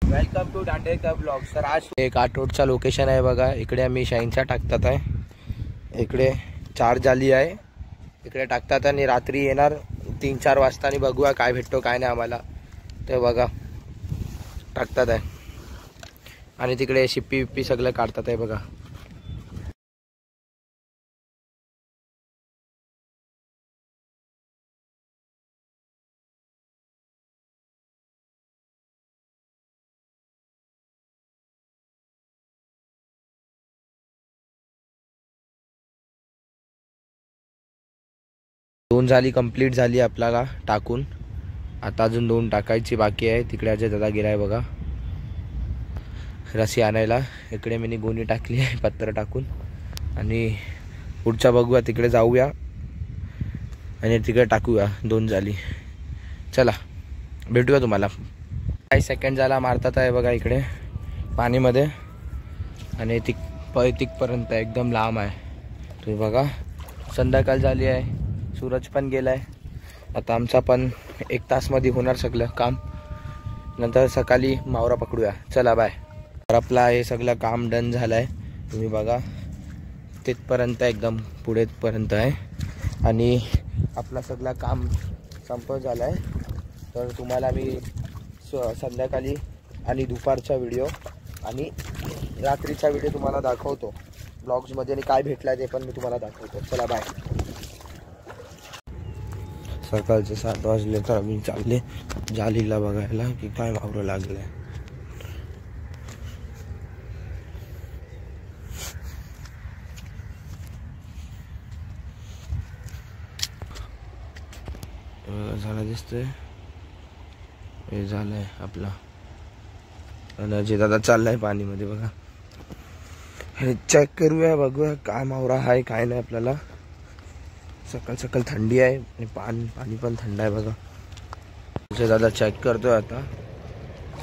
Welcome to Dandekar blog. Sir आज एक आठवडचा location आहे बघा. इकडे आम्ही शाईनच्या टाकतात आहे. इकडे 4 जाली आहे इकडे टाकतात आणि रात्री येणार 3-4 वाजता आणि बघूया काय भेटतो काय नाही आम्हाला. ते बघा टाकतात आहे आणि तिकडे शिप्पी विप्पी सगळं काढतात आहे बघा. दोन जाली कंप्लीट झाली आपल्याला टाकून. आता अजून 2 टाकायची बाकी आहे. तिकडे अजय दादा गेलाय बघा रसी आणायला. इकडे मी गोणी टाकली आहे पत्र टाकून आणि पुढच्या बघूया तिकडे जाऊया आणि तिकडे टाकूया 2 जाली. चला भेटूया तुम्हाला. काही सेकंड झाला मारतात आहे बघा इकडे पाणीमध्ये आणि तिकपर्यंत एकदम लांब आहे. तुम्ही बघा संध्याकाळ झाली आहे. सूरज पण गेलाय. आता आमचा पण 1 तासमध्ये होणार सगळं काम. नंतर सकाळी मावरा पकडूया. चला बाय. तर आपला हे सगळं काम डन झालं आहे. तुम्ही बघा तिथपर्यंत एकदम पुढेपर्यंत आहे आणि आपलं सगळं काम संपत झालं आहे. तर तुम्हाला मी संध्याकाळी आणि दुपारचा व्हिडिओ आणि रात्रीचा व्हिडिओ तुम्हाला दाखवतो ब्लॉग्समध्ये आणि काय भेटला ते पण मी तुम्हाला दाखवतो. चला बाय. सकाळचे 7 वाजले तर आम्ही चालले जालीला बघायला की काय मावरं लागलं आहे. झालं दिसतंय हे झालंय आपला अजय दादा चाललाय पाणीमध्ये बघा. हे चेक करूया बघूया काय मावरा आहे काय नाही. आपल्याला सकाळ सकाळ थंडी आहे आणि पाणी पण थंड आहे बघा. अजय दादा चेक करतोय आता.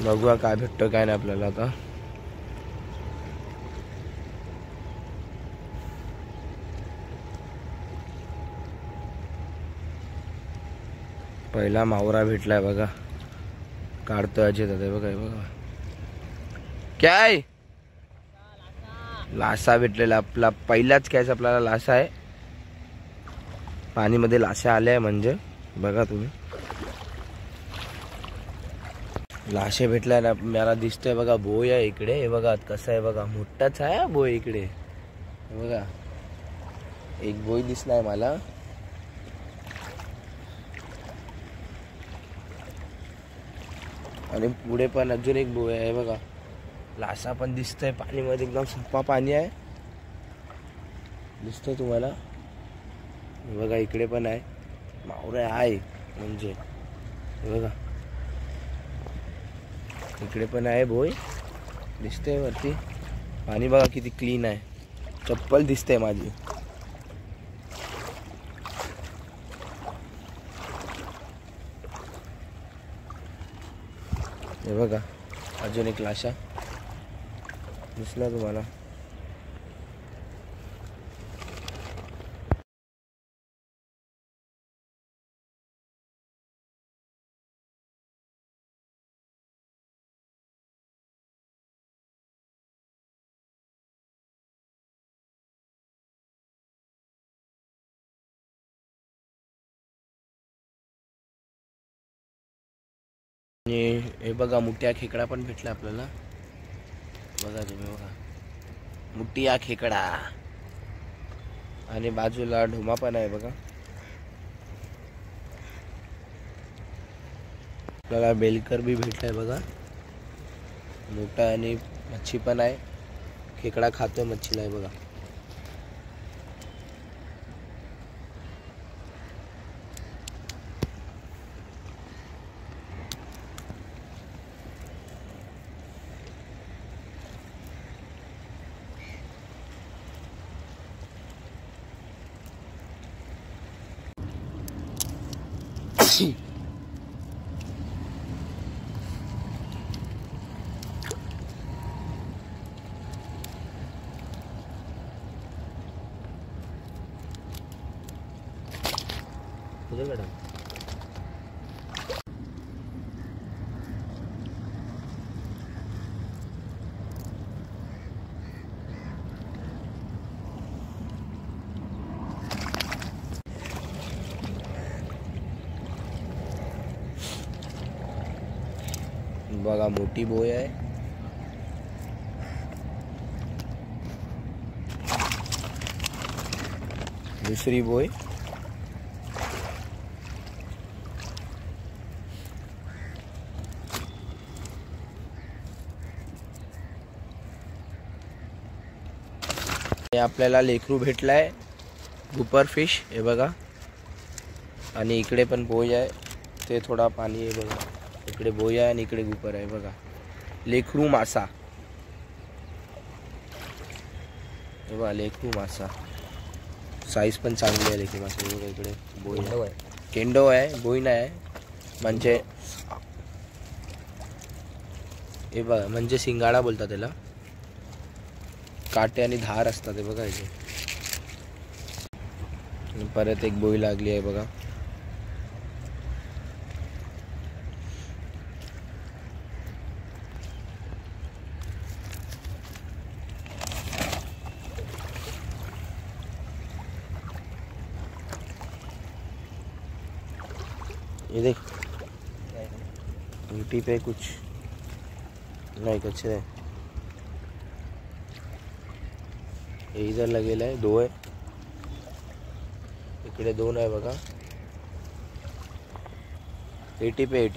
बघूया काय भेटतं काय नाही आपल्याला. आता पहिला मावरा भेटलाय बघा. काढतोय अजय दादा बघा. हे बघा काय लासा भेटलेला आपला पहिलाच कॅच आपल्याला लासा आहे. पाणीमध्ये लाशा आल्या म्हणजे बघा तुम्ही लाशे भेटल्या ना. मला दिसतोय बघा बोय आहे इकडे. हे बघा कसं आहे बघा मोठाच आहे बोय इकडे. हे बघा एक बोय दिसलाय मला. आणि पुढे पण अजून एक बोय आहे बघा. लासा पण दिसतंय पाणीमध्ये एकदम सप्पा पाणी आहे. दिसतंय तुम्हाला. बघा इकडे पण आहे मावरे आहे म्हणजे. बघा इकडे पण आहे बोय दिसतंय वरती. पाणी बघा किती क्लीन आहे. चप्पल दिसते माझी. हे बघा अजून एक लाशा दिसला तुम्हाला. आणि हे बघा मुठ्या खेकडा पण भेटला आपल्याला. बघा तुम्ही बघा मुठ्या खेकडा आणि बाजूला ढोमा पण आहे बघा. आपल्याला बेलकर भी भेटलाय बघा मोठा आणि मच्छी पण आहे. खेकडा खातोय मच्छीला आहे बघा. मॅडम बघा मोठी बोय आहे. दुसरी बोय. आपल्याला लेकरू भेटलाय गुपर फिश हे बघा. आणि इकडे पण बोय आहे, ते थोडा पाणी आहे बघा. इकडे बोय आहे आणि इकडे गुपर आहे बघा. लेकरू मासा हे बघा, लेकरू मासा. साईज पण चांगली आहे लेकरू मासा. बघा इकडे बोय आहे, केंडो आहे, बोई नाही आहे. म्हणजे हे बघा, म्हणजे शिंगाडा बोलतात त्याला. काटे आणि धार असतात हे बघा इथे. परत एक बोई लागली आहे बघा. ये देख, यूटी पे कुछ नहीं कचरे. ये इधर लगेला आहे, 2 आहे. इकडे 2 आहे बघा. 80 पे.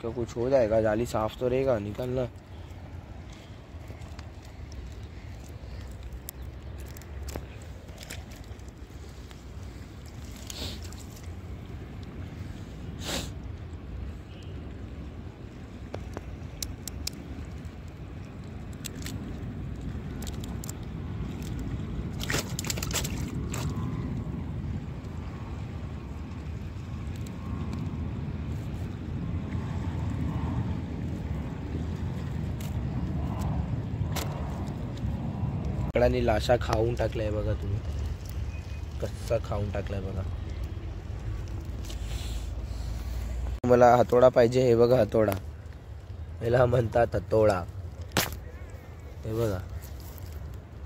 क्या कुछ हो जाएगा, जाली साफ तो रहेगा, निकलना. खेकड्याने लाशा खाऊन टाकलाय बघा. तुम्ही कसा खाऊन टाकलाय बघा. तुम्हाला हातोडा पाहिजे, हे बघा हातोडा. याला म्हणतात हातोडा. हे बघा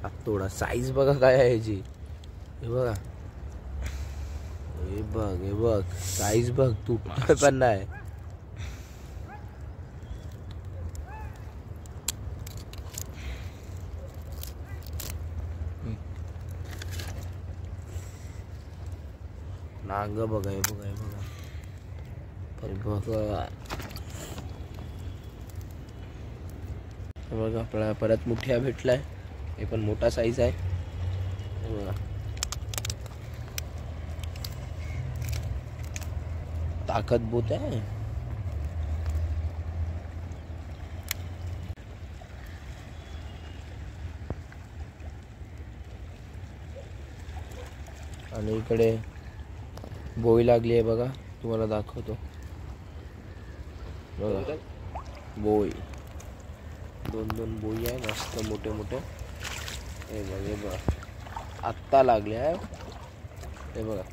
हातोडा. साईज बघा काय आहे याची. हे बघा, हे बघ साईज बघ. तुटणार पण नाही. नांग बघा, हे बघा, हे बघा. हे बघा आपल्याला परत मुठ्या भेटलाय. हे पण मोठा साईज आहे. हे बघा ताकद बहुत आहे. आणि इकडे बोई लागली आहे बघा. तुम्हाला दाखवतो बघा. बोई 2 बोई आहे मस्त मोठे मोठे. हे बघा आत्ता लागले आहे. हे बघा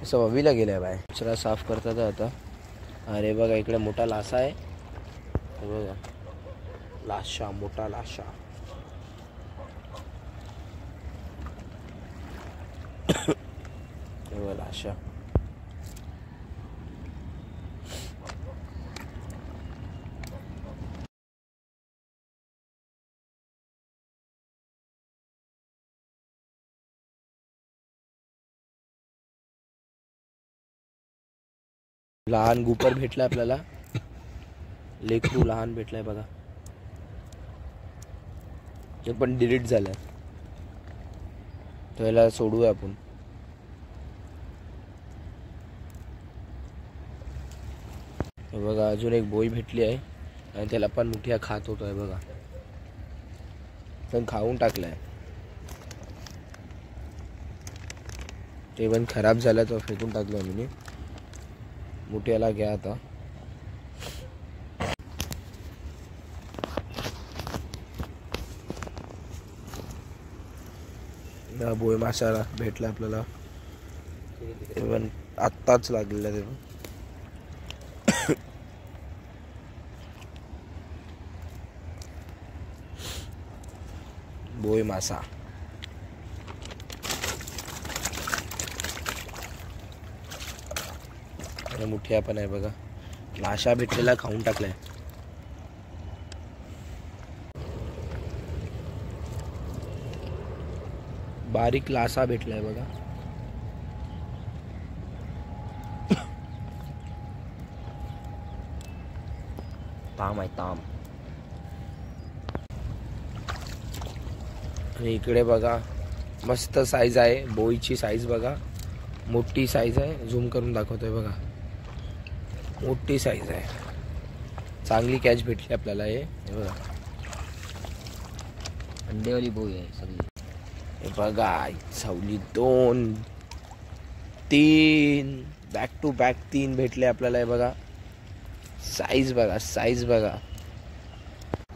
सववीला गेलाय बाय. कचरा साफ करतात आता. अरे बघा इकडे मोठा लासा आहे. हे बघा लाशा, मोठा लाशा. हे बघा लाशा. लहान गुपर भेटला आपल्याला. लेकरू लहान भेटलाय बघा. ते पण डिलीट झालंय. तर याला सोडूया आपण. हे बघा अजून एक बोई भेटली आहे आणि त्याला पण मुठ्या खात होतोय बघा. पण खाऊन टाकलाय. ते पण खराब झालं तर फेकून टाकलं मी. मुठ्याला घ्या आता. या बोई मासा भेटला आपल्याला, पण आत्ताच लागलेला ते. बोई मासा आणि मुठ्या पण आहे बघा. लाशा भेटलेला खाऊन टाकलाय. बारीक लासा भेटलाय बघा. ताम आहे ताम. आणि इकडे बघा मस्त साईज आहे. बोईची साईज बघा, मोठी साईज आहे. झूम करून दाखवतोय बघा, मोठी साईज आहे. चांगली कॅच भेटली आपल्याला. हे बघा अंडेवाली बोई आहे सगळी. हे बघा सावली 2 3 बॅक टू बॅक 3 भेटले आपल्याला. हे बघा साईज बघा, साईज बघा.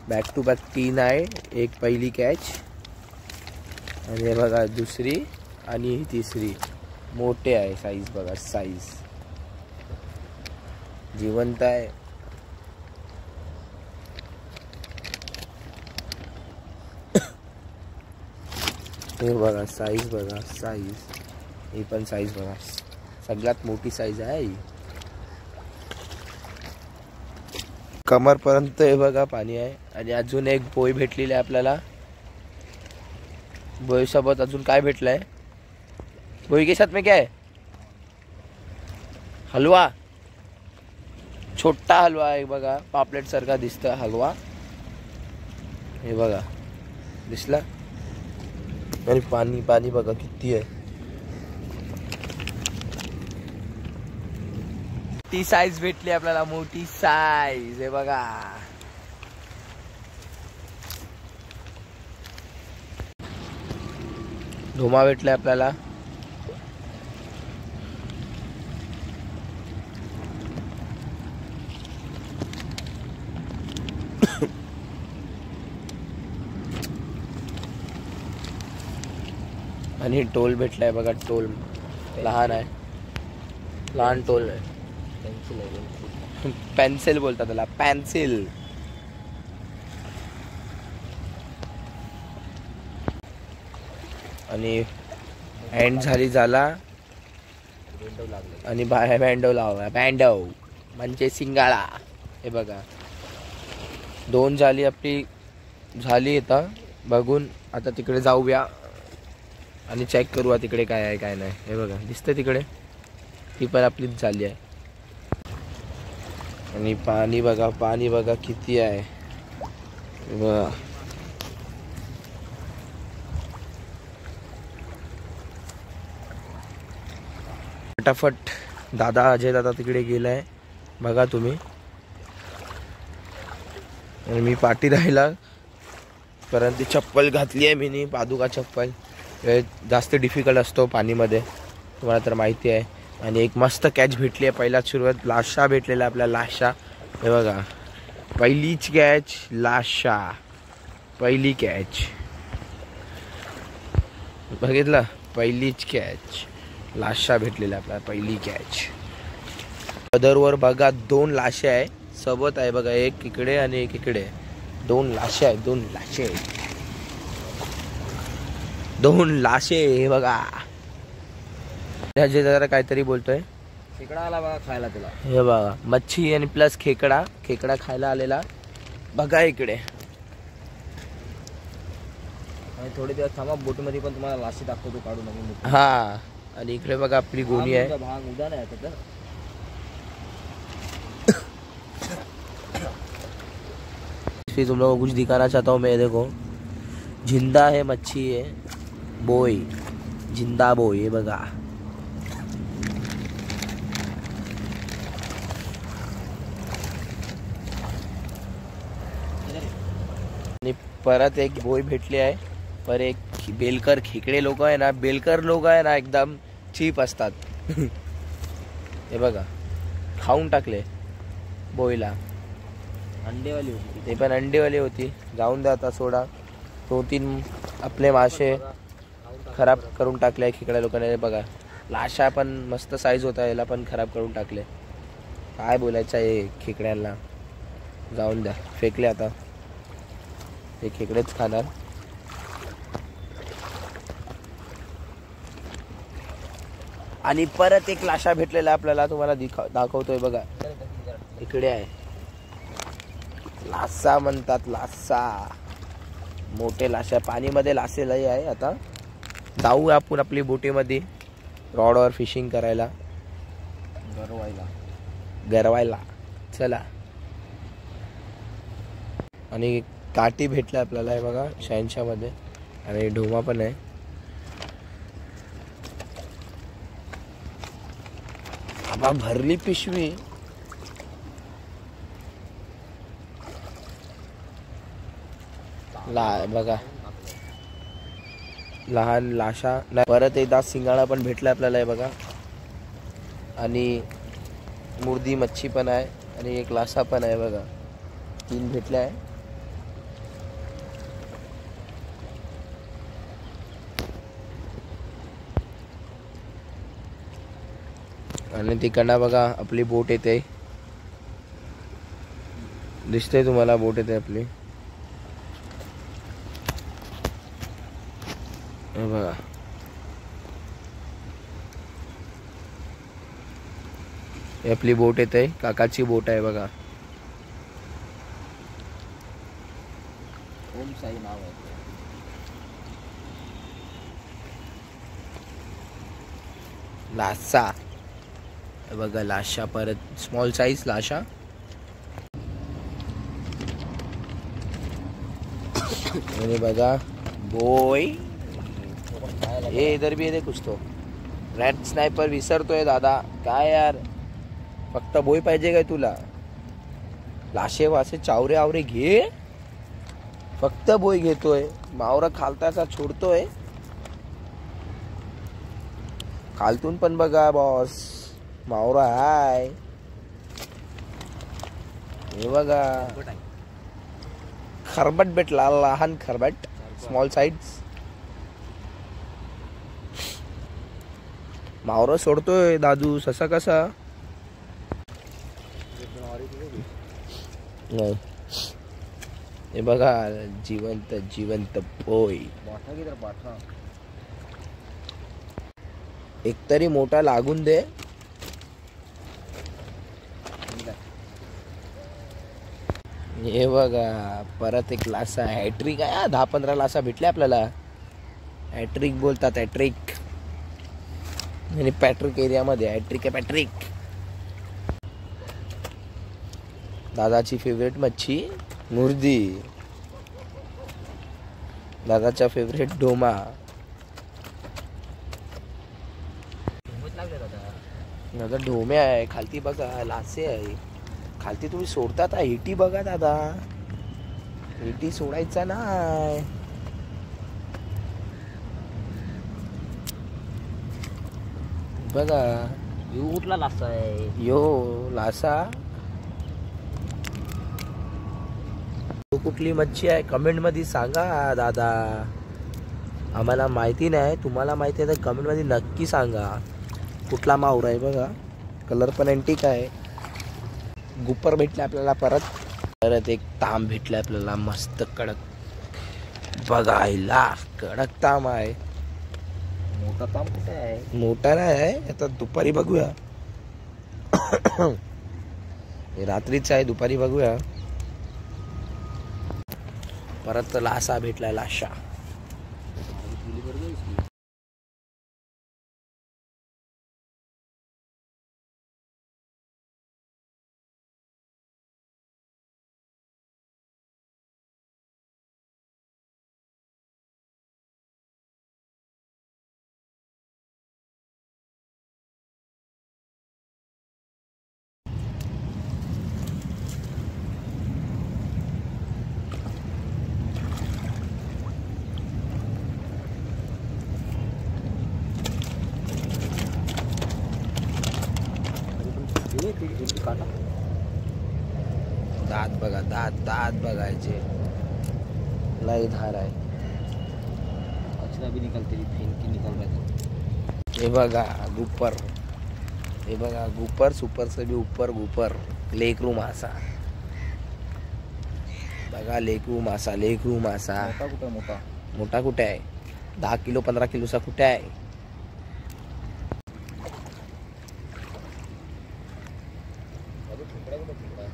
बॅक टू बॅक 3 आहे. एक पहिली कॅच आणि हे बघा दुसरी आणि ही तिसरी. मोठे आहे साईज बघा, साईज जिवंत आहे. हे बघा साईज बघा, साईज. ही पण साईज बघा, सगळ्यात मोठी साईज आहे ही. कमरपर्यंत हे बघा पाणी आहे. आणि अजून एक बोई भेटलेली आहे आपल्याला. बोई सोबत अजून काय भेटलंय? बोई के साथ में क्या है? हलवा. छोटा हलवा आहे बघा, पापलेट सारखा दिसतं हलवा. हे बघा दिसला. आणि पाणी पाणी बघा किती आहे. ती साईज भेटली आपल्याला, मोठी साईज. हे बघा ढोमा भेटलाय आपल्याला. आणि टोल भेटलाय बघा. टोल लहान आहे, लहान टोल आहे. पेन्सिल आहे. पेन्सिल बोलतात त्याला, पेन्सिल. आणि एंड झाली झाला आणि बाहेर बँडव लावला. बँडव म्हणजे सिंगाळा. हे बघा 2 झाली आपली, झाली. आता बघून आता तिकडे जाऊया आणि चेक करूया तिकडे काय आहे काय नाही. हे बघा दिसतं तिकडे, ती पण आपलीच झाली आहे. आणि पाणी बघा, पाणी बघा किती आहे. बघा फटाफट दादा, अजय दादा तिकडे गेलाय बघा तुम्ही. आणि मी पाठी राहिला, परंतु चप्पल घातली आहे मी, पादुका चप्पल. जास्त डिफिकल्ट असतो पाणीमध्ये, तुम्हाला तर माहिती आहे. आणि एक मस्त कॅच भेटली आहे. पहिला सुरुवात लाशा भेटलेला आपल्या, लाशा. हे बघा पहिलीच कॅच, लाशा. पहिली कॅच बघितलं, पहिलीच कॅच लाशा भेटलेला आपल्याला, पहिली कॅच. पदरवर बघा 2 लाशे आहे सोबत आहे बघा, एक इकडे आणि एक इकडे. 2 लाशे आहेत, 2 लाशे, 2 लाशे. हे बघा जरा काहीतरी बोलतोय. खेकडा आला बघा खायला तुला. हे बघा मच्छी आणि प्लस खेकडा. खेकडा खायला आलेला बघा इकडे. आणि थोडे दिवस थांबा, बोटमध्ये पण तुम्हाला लाशी दाखवतो काढून आम्ही. हा आणि इकडे बघा आपली गोणी आहे. भाग उदा नाही आता तर. फिर तुम लोगों को कुछ दिखाना चाहता हूँ मैं. देखो जिंदा है मच्छी है, बोई, जिंदा बोई. हे बघा आणि परत एक बोई भेटली आहे. पर एक बेलकर खेकडे लोक आहे ना, बेलकर लोक आहे ना एकदम चीप असतात. हे बघा खाऊन टाकले बोईला. अंडेवाली होती ते पण अंडेवाली होती. जाऊन द्या आता, सोडा. 2-3 आपले मासे खराब करून टाकले खेकड्या लोकांनी. हे बघा लाशा पण मस्त साईज होता, याला पण खराब करून टाकले. काय बोलायचं आहे खेकड्यांना. जाऊन द्या, फेकले आता. हे खेकडेच खाणार. आणि परत एक लाशा भेटलेला आपल्याला, तुम्हाला दाखवतोय बघा. इकडे आहे लासा म्हणतात, लासा. मोठे लाशा पाणीमध्ये लासे लय आहे. आता जाऊ आपण आपली बोटीमध्ये रॉडवर फिशिंग करायला, गरवायला. चला. आणि काठी भेटल्या आपल्याला, आहे बघा 86 मध्ये. आणि ढोमा पण आहे. आबा भरली पिशवी. बघा लहान लाशा. परत एकदा सिंगाळा पण भेटला आपल्याला, आहे बघा. आणि मुर्दी मच्छी पण आहे. आणि एक लासा पण आहे बघा. 3 भेटल्या आहे. आणि तिकडनं बघा आपली बोट येते. दिसते तुम्हाला बोट येते आपली. बघा ही आपली बोट येते. काकाची बोट आहे बघा. ओम साई नाव आहे. लासा बघा, लाशा. परत स्मॉल साईज लाशा. आणि बघा बोय. ये इधर भी है कुछ तो. रॅट स्नायपर विसरतोय दादा. काय यार, फक्त बोय पाहिजे काय तुला? लाशे वासे चावरे आवरे घे, फक्त बोय घेतोय. मावरा खालताचा छोडतोय. खालतून पण बघा बॉस, मावरा हाय. हे बघा खरबट भेटला, लहान खरबट, स्मॉल साईज. मावरा सोडतोय दादू. ससा कसा नाही. हे बघा जिवंत जिवंत बोय. एकतरी मोठा लागून दे. हे बघा परत एक लासा. हॅट्रिक आहे. 10-15 लासा भेटले आपल्याला. हॅट्रिक बोलतात, हॅट्रिक. आणि पॅट्रिक एरियामध्ये हॅट्रिक आहे. पॅट्रिक दादाची फेवरेट मच्छी मुर्दी. दादाचा फेवरेट डोमा. दादा ढोमे आहे. खालती बघा लासे आहे. खालती तुम्ही सोडतात. हेटी बघा दादा, हेटी सोडायचा नाही. बघा यो कुठला लासा आहे? यो लासा. तो कुठली मच्छी आहे कमेंट मध्ये सांगा दादा. आम्हाला माहिती नाही, तुम्हाला माहिती आहे तर कमेंट मध्ये नक्की सांगा. कुठला मावरा आहे बघा. कलर पण एंटिक आहे. गुप्पर भेटले आपल्याला. परत एक ताम भेटले आपल्याला, मस्त कडक. बघायला कडक ताम आहे. मोठा ताम कुठे आहे? मोठा नाही आहे, आता दुपारी बघूया. रात्रीच आहे, दुपारी बघूया. परत लासा भेटलाय, लाशा. दात बघा, दात दात बघायचे. लय धार आहे. से अभी निकलते रही फेन की निकल रहा था। हे बघा गुपर, हे बघा गुपर, सुपर से भी ऊपर गुपर, लेकरू मासा बघा, लेकरू मासा, लेकरू मासा. मोठा कुठं मोठा मोठा कुठे आहे? 10 किलो 15 किलोचा कुठे आहे? अजून खेकडा कुठं खेकडा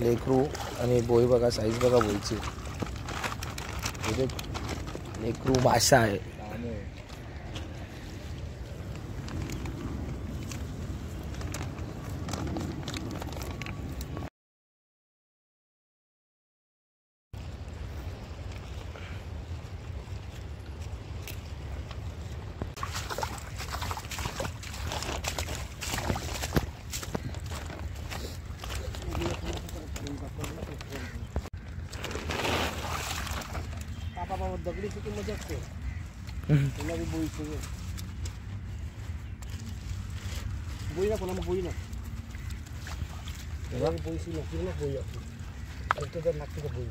लेकरू आणि बोई बघा, साईज बघा बोईची. हे लेकरू मासा आहे. आणि बाबा दगडी किती मजा असते तुला बी बोईची बोई ना कोणा मग बोई ना बोईची नक्की ना बोई असते तर लागते का बोई